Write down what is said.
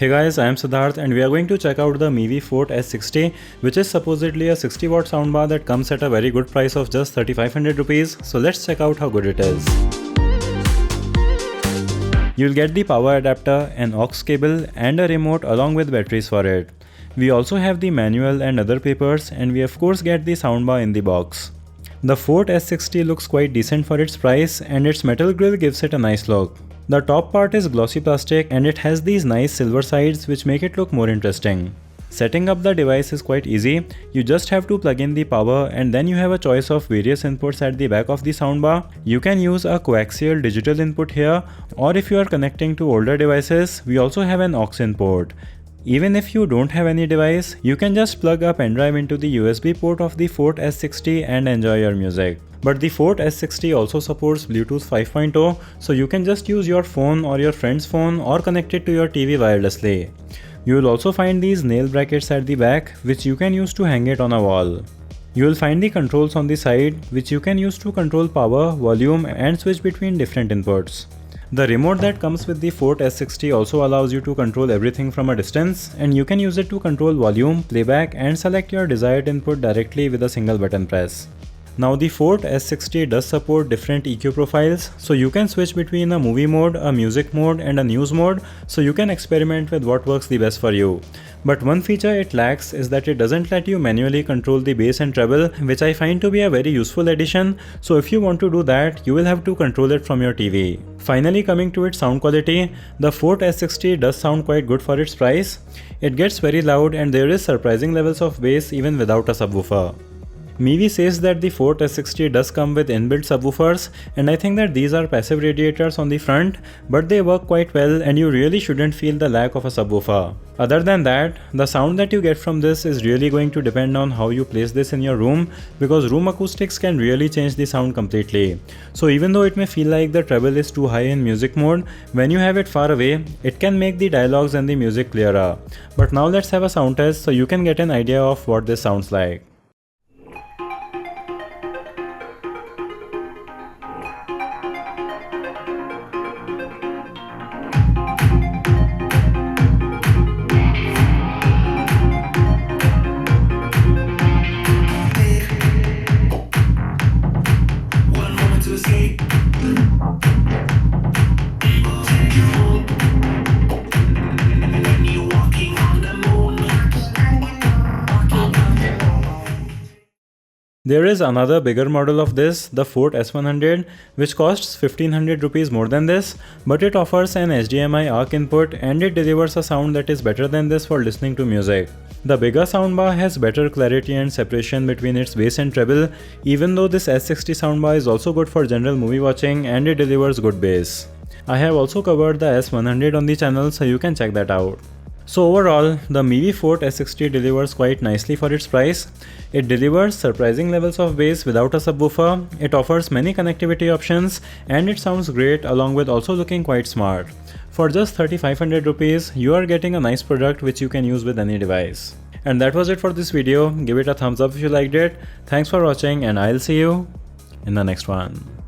Hey guys, I am Siddharth and we are going to check out the Mivi Fort S60, which is supposedly a 60 watt soundbar that comes at a very good price of just 3500 rupees. So let's check out how good it is. You'll get the power adapter, an aux cable and a remote along with batteries for it. We also have the manual and other papers, and we of course get the soundbar in the box. The Fort S60 looks quite decent for its price and its metal grille gives it a nice look. The top part is glossy plastic and it has these nice silver sides which make it look more interesting. Setting up the device is quite easy. You just have to plug in the power and then you have a choice of various inputs at the back of the soundbar. You can use a coaxial digital input here, or if you are connecting to older devices, we also have an aux input. Even if you don't have any device, you can just plug a pen drive into the USB port of the Fort S60 and enjoy your music. But the Fort S60 also supports Bluetooth 5.0, so you can just use your phone or your friend's phone or connect it to your TV wirelessly. You will also find these nail brackets at the back, which you can use to hang it on a wall. You will find the controls on the side, which you can use to control power, volume and switch between different inputs. The remote that comes with the Fort S60 also allows you to control everything from a distance, and you can use it to control volume, playback and select your desired input directly with a single button press. Now the Fort S60 does support different EQ profiles, so you can switch between a movie mode, a music mode and a news mode, so you can experiment with what works the best for you. But one feature it lacks is that it doesn't let you manually control the bass and treble, which I find to be a very useful addition, so if you want to do that, you will have to control it from your TV. Finally, coming to its sound quality, the Fort S60 does sound quite good for its price. It gets very loud and there is surprising levels of bass even without a subwoofer. Mivi says that the Fort S60 does come with inbuilt subwoofers, and I think that these are passive radiators on the front, but they work quite well and you really shouldn't feel the lack of a subwoofer. Other than that, the sound that you get from this is really going to depend on how you place this in your room, because room acoustics can really change the sound completely. So even though it may feel like the treble is too high in music mode, when you have it far away, it can make the dialogues and the music clearer. But now let's have a sound test so you can get an idea of what this sounds like. There is another bigger model of this, the Fort S100, which costs 1500 rupees more than this, but it offers an HDMI ARC input and it delivers a sound that is better than this for listening to music. The bigger soundbar has better clarity and separation between its bass and treble, even though this S60 soundbar is also good for general movie watching and it delivers good bass. I have also covered the S100 on the channel, so you can check that out. So overall, the Mivi Fort S60 delivers quite nicely for its price. It delivers surprising levels of bass without a subwoofer, it offers many connectivity options, and it sounds great along with also looking quite smart. For just 3500 rupees, you are getting a nice product which you can use with any device. And that was it for this video. Give it a thumbs up if you liked it. Thanks for watching and I'll see you in the next one.